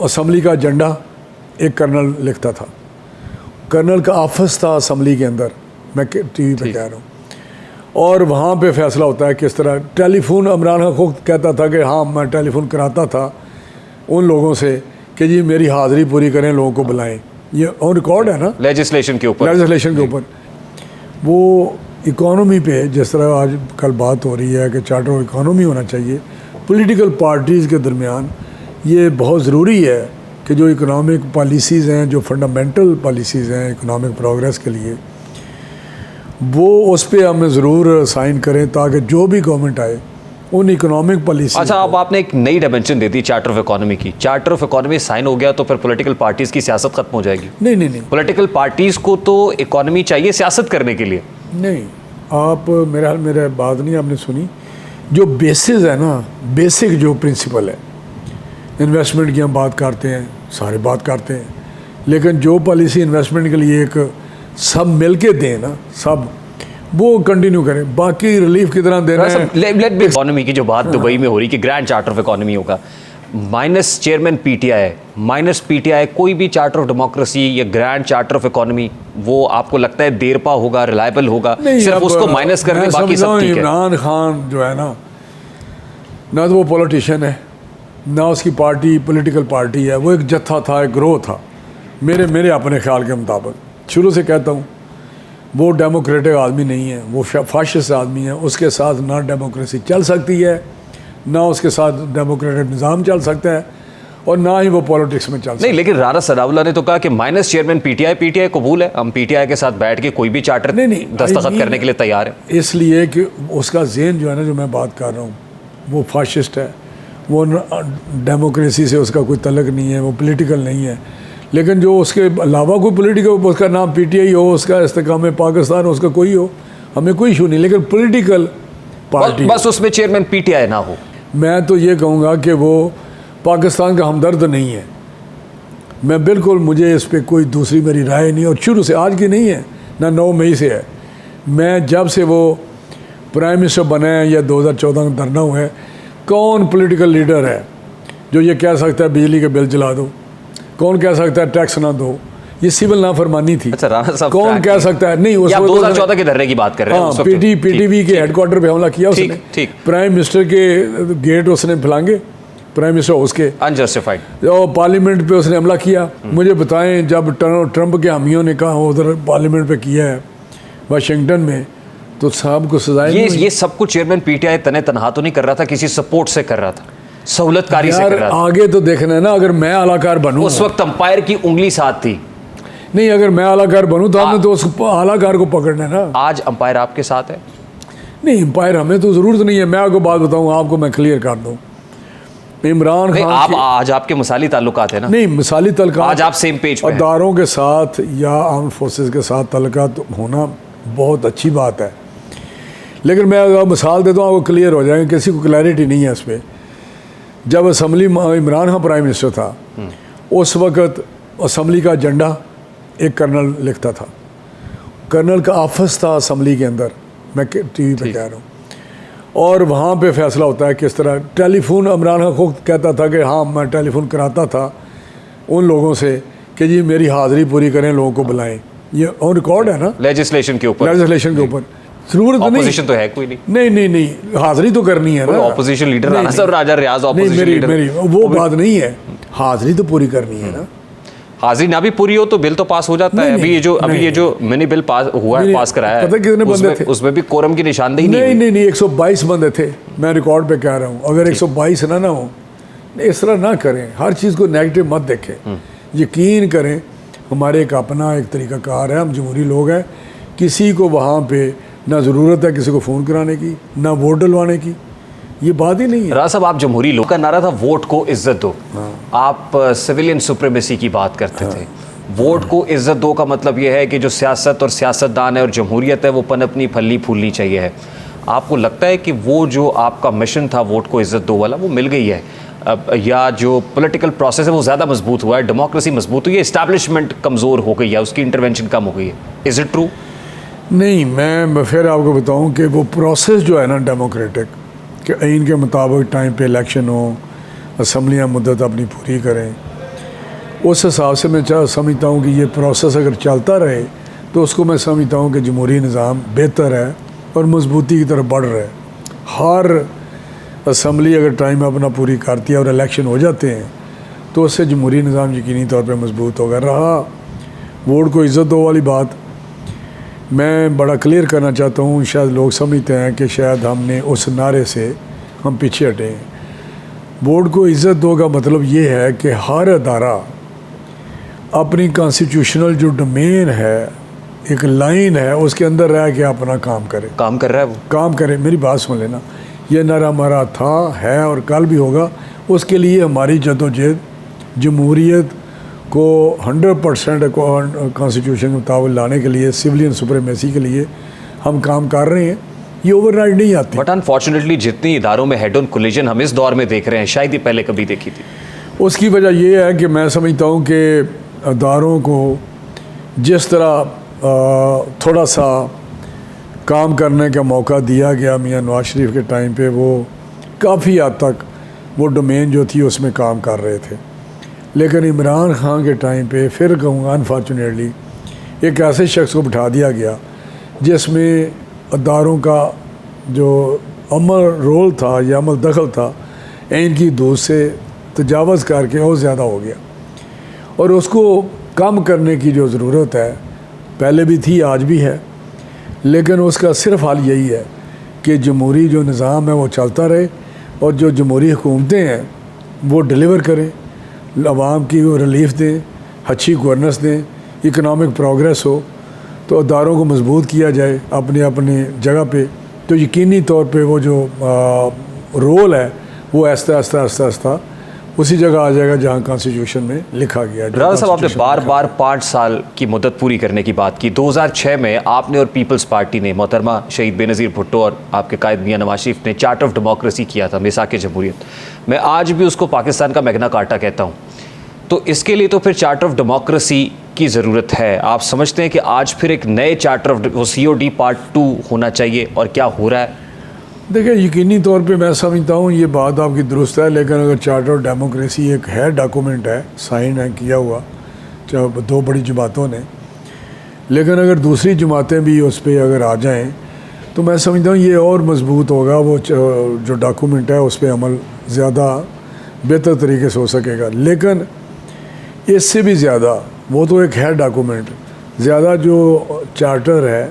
Assembly का agenda एक colonel लिखता था, कर्नल का ऑफिस था असम्बली के अंदर, मैं टीवी पे कह रहा हूँ, और वहाँ पे फैसला होता है किस तरह। टेलीफोन इमरान खान खुद कहता था कि हाँ मैं टेलीफोन कराता था उन लोगों से कि जी मेरी हाज़िरी पूरी करें, लोगों को बुलाएं। ये ऑन रिकॉर्ड है ना, लेजिस्लेशन के ऊपर। वो इकॉनमी पे जिस तरह आज कल बात हो रही है कि चार्टर ऑफ इकॉनमी होना चाहिए, पॉलिटिकल पार्टीज़ के दरमियान ये बहुत ज़रूरी है कि जो इकोनॉमिक पॉलिसीज़ हैं, जो फंडामेंटल पॉलिसीज़ हैं इकोनॉमिक प्रोग्रेस के लिए, वो उस पर हमें ज़रूर साइन करें ताकि जो भी गवर्नमेंट आए उन इकोनॉमिक पॉलिसी। अच्छा, अब आपने एक नई dimension they the charter of economy की। चार्टर ऑफ इकोनॉमी साइन हो गया तो फिर पॉलिटिकल पार्टीज़ की सियासत खत्म हो जाएगी? नहीं, पॉलिटिकल पार्टीज़ को तो इकोनॉमी चाहिए सियासत करने के लिए। नहीं, आप मेरे बात नहीं आपने सुनी। जो बेसिस है ना, बेसिक जो प्रिंसिपल है, इन्वेस्टमेंट की हम बात करते हैं, सारे बात करते हैं, लेकिन जो पॉलिसी इन्वेस्टमेंट के लिए एक सब मिल के दें ना, सब वो कंटिन्यू करें, बाकी रिलीफ की तरह देना है। इकोनॉमी की जो बात दुबई में हो रही कि ग्रैंड चार्टर ऑफ इकोनॉमी होगा, minus chairman PTI, minus PTI, कोई भी चार्टर ऑफ डेमोक्रेसी या ग्रैंड चार्टर ऑफ इकोनॉमी, वो आपको लगता है देरपा होगा, रिलायबल होगा? सिर्फ उसको माइनस करने, बाकी सब ठीक है। इमरान खान जो है ना तो वो पॉलिटिशियन है, ना उसकी पार्टी पॉलिटिकल पार्टी है, वो एक जत्था था, एक ग्रोह था। मेरे अपने ख्याल के मुताबिक शुरू से कहता हूँ वो डेमोक्रेटिक आदमी नहीं है, वो फाशिस्ट आदमी है। उसके साथ ना डेमोक्रेसी चल सकती है, ना उसके साथ डेमोक्रेटिक निज़ाम चल सकता है, और ना ही वो पॉलिटिक्स में चल सकता है। नहीं, लेकिन राना सदाउल्लाह ने तो कहा कि माइनस चेयरमैन पीटीआई कबूल है, हम पीटीआई के साथ बैठ के कोई भी चार्टर दस्तखत करने के लिए तैयार है। इसलिए कि उसका ज़हन जो है ना, जो मैं बात कर रहा हूँ, वो फाशिस्ट है, वो डेमोक्रेसी से उसका कोई तल्लक नहीं है, वो पॉलिटिकल नहीं है। लेकिन जो उसके अलावा कोई पॉलिटिकल, उसका नाम पीटीआई हो, उसका इस्तेकाम पाकिस्तान, उसका कोई हो, हमें कोई इशू नहीं, लेकिन पॉलिटिकल पार्टी बस उसमें चेयरमैन पीटीआई ना हो। मैं तो ये कहूँगा कि वो पाकिस्तान का हमदर्द नहीं है। मैं बिल्कुल, मुझे इस पर कोई दूसरी मेरी राय नहीं, और शुरू से, आज की नहीं है ना, 9 मई से है। मैं जब से वो प्राइम मिनिस्टर बने हैं या 2014 का धरना हुआ है, कौन पॉलिटिकल लीडर है जो ये कह सकता है बिजली के बिल जला दो? कौन कह सकता है टैक्स ना दो? ये सिविल नाफरमानी थी। अच्छा, राणा साहब कौन कह सकता है? नहीं, उस 2014 के धरने की बात कर रहे हैं। हाँ, पीटीवी के हेडक्वार्टर पे हमला किया उसने, प्राइम मिनिस्टर के गेट उसने फैलांगे, प्राइम मिनिस्टर उसके अनजस्टिफाइड, और पार्लियामेंट पे उसने हमला किया। मुझे बताएं, जब ट्रंप के हामियों ने कहा उधर पार्लियामेंट पे किया है वाशिंगटन में, तो साहब को सजाएं। ये सब कुछ चेयरमैन पीटीआई तने तनहा तो नहीं कर रहा था, किसी सपोर्ट से कर रहा था, सहूलतकारी से कर रहा था। आगे तो देखना है ना, अगर मैं आलाकार बनूं, उस वक्त अंपायर की उंगली साथ थी। नहीं, अगर मैं आलाकार बनूं तो हमने तो उस आलाकार को पकड़ना है ना। आज अंपायर आपके साथ है? नहीं, अंपायर हमें तो ज़रूरत नहीं है। मैं आपको बात बताऊं, आपको मैं क्लियर कर दूं, इमरान खान आज आपके मिसाली ताल्लुकात है ना? नहीं, मिसाली ताल्लुकात, आज आप सेम पेज पे हैं। अदारों के साथ या आर्म फोर्सेस के साथ ताल्लुकात होना बहुत अच्छी बात है, लेकिन मैं अगर मिसाल देता हूँ आपको क्लियर हो जाएगा, किसी को क्लैरिटी नहीं है इस पर। जब assembly Imran Khan prime minister था, उस वक़्त असम्बली का एजेंडा एक कर्नल लिखता था, कर्नल का ऑफिस था असम्बली के अंदर, मैं टीवी पे कह रहा हूँ, और वहाँ पे फैसला होता है किस तरह। टेलीफोन इमरान खान खुद कहता था कि हाँ मैं टेलीफोन कराता था उन लोगों से कि जी मेरी हाज़िरी पूरी करें, लोगों को बुलाएं। ये ऑन रिकॉर्ड है ना, लेजिस्लेशन के ऊपर। जरूरत नहीं, ऑपोजिशन तो है कोई नहीं, हाज़िरी तो करनी है ना। ऑपोजिशन लीडर राणा साहब, राजा रियाज ऑपोजिशन लीडर, मेरी वो बात नहीं है, हाज़िरी तो पूरी करनी है ना। हाजिरी ना भी पूरी हो तो बिल तो पास हो जाता है। अभी ये जो मिनी बिल पास हुआ है, पास कराया है, पता कितने बंदे थे उसमें भी कोरम की निशानदेही नहीं। 122 बंदे थे, मैं रिकॉर्ड पे कह रहा हूँ। अगर 122 ना हो, इस तरह ना करें, हर चीज़ को नेगेटिव मत देखें, यकीन करें हमारे एक अपना एक तरीक़ाकार है, हम जमहूरी लोग हैं, किसी को वहाँ पे ना ज़रूरत है किसी को फ़ोन कराने की, ना वोट डलवाने की, ये बात ही नहीं है। राजा साहब, आप जमहूरी लोग का नारा था वोट को इज्जत दो। आप सिविलियन सुप्रीमेसी की बात करते थे। वोट को इज्जत दो का मतलब ये है कि जो सियासत और सियासतदान है और जमहूरियत है वो पनपनी फलनी फूलनी चाहिए है। आपको लगता है कि वो जो आपका मिशन था वोट को इज्जत दो वाला, वो मिल गई है? या जो पॉलिटिकल प्रोसेस है वो ज़्यादा मजबूत हुआ है, डेमोक्रेसी मजबूत हुई है, इस्टेब्लिशमेंट कमज़ोर हो गई है, उसकी इंटरवेंशन कम हो गई है? Is it true? नहीं, मैं फिर आपको बताऊं कि वो प्रोसेस जो है ना डेमोक्रेटिक, कि आइन के मुताबिक टाइम पे इलेक्शन हो, असम्बलियाँ मुद्दत अपनी पूरी करें, उस हिसाब से मैं समझता हूँ कि ये प्रोसेस अगर चलता रहे तो उसको मैं समझता हूँ कि जमहूरी निज़ाम बेहतर है और मजबूती की तरफ बढ़ रहा है। हर असम्बली अगर टाइम अपना पूरी करती है और इलेक्शन हो जाते हैं तो उससे जमहूरी निज़ाम यकीनी तौर पे मजबूत होगा। रहा वोट को इज़्ज़त दो वाली बात, मैं बड़ा क्लियर करना चाहता हूँ, शायद लोग समझते हैं कि शायद हमने उस नारे से हम पीछे हटे हैं। वोट को इज़्ज़त दो का मतलब ये है कि हर अदारा अपनी कॉन्स्टिट्यूशनल जो डोमेन है, एक लाइन है, उसके अंदर रह के अपना काम करे। काम कर रहा है वो? काम करे। मेरी बात सुन लेना, ये नारा हमारा था, है और कल भी होगा। उसके लिए हमारी जदोजहद जमहूरियत को 100% कॉन्स्टिट्यूशन के मुताबिक लाने के लिए, सिविलियन सुप्रीमेसी के लिए हम काम कर रहे हैं। ये ओवरनाइट नहीं आती। बट अनफॉर्चुनेटली जितनी इदारों में हेड ऑन कोलिजन हम इस दौर में देख रहे हैं, शायद ये पहले कभी देखी थी। उसकी वजह ये है कि मैं समझता हूँ कि अदारों को जिस तरह थोड़ा सा काम करने का मौका दिया गया मियाँ नवाज शरीफ के टाइम पे, वो काफ़ी हद तक वो डोमेन जो थी उसमें काम कर रहे थे। लेकिन इमरान खान के टाइम पे फिर कहूँगा अनफॉर्चुनेटली एक ऐसे शख्स को बिठा दिया गया जिसमें अदारों का जो अमल रोल था या अमल दखल था इनकी दूध से तजावज़ करके और ज़्यादा हो गया, और उसको कम करने की जो ज़रूरत है पहले भी थी, आज भी है। लेकिन उसका सिर्फ हाल यही है कि जमहूरी जो निज़ाम है वो चलता रहे और जो जमहूरी हुकूमतें हैं वो डिलीवर करें, आवाम की वो रिलीफ दें, अच्छी गवर्नेंस दें, इकनॉमिक प्रोग्रेस हो, तो अदारों को मजबूत किया जाए अपने अपने जगह पे, तो यकीनी तौर पे वो जो रोल है वो आहिस्ता आहिस्ता आहिस्ता आहिस्ता उसी जगह आ जाएगा जहाँ कॉन्स्टिट्यूशन में लिखा गया है। राजा साहब, आपने बार बार 5 साल की मुद्दत पूरी करने की बात की। 2006 में आपने और पीपल्स पार्टी ने, मोहतरमा शहीद बेनज़ीर भुट्टो और आपके कायद मियाँ नवाज शरीफ ने चार्टर ऑफ डेमोक्रेसी किया था, मिसाक जमहूरियत। मैं आज भी उसको पाकिस्तान का मैग्ना कार्टा कहता हूँ। तो इसके लिए तो फिर चार्टर ऑफ डेमोक्रेसी की ज़रूरत है। आप समझते हैं कि आज फिर एक नए चार्टर ऑफ COD पार्ट 2 होना चाहिए, और क्या हो रहा है? देखिए, यकीनी तौर पे मैं समझता हूँ ये बात आपकी दुरुस्त है, लेकिन अगर चार्टर ऑफ डेमोक्रेसी एक है, डॉक्यूमेंट है, साइन है किया हुआ चाहे 2 बड़ी जमातों ने, लेकिन अगर दूसरी जमातें भी उस पर अगर आ जाएं तो मैं समझता हूँ ये और मजबूत होगा। वो जो डॉक्यूमेंट है उस पर अमल ज़्यादा बेहतर तरीके से हो सकेगा। लेकिन इससे भी ज़्यादा, वो तो एक है डॉक्यूमेंट, ज़्यादा जो चार्टर है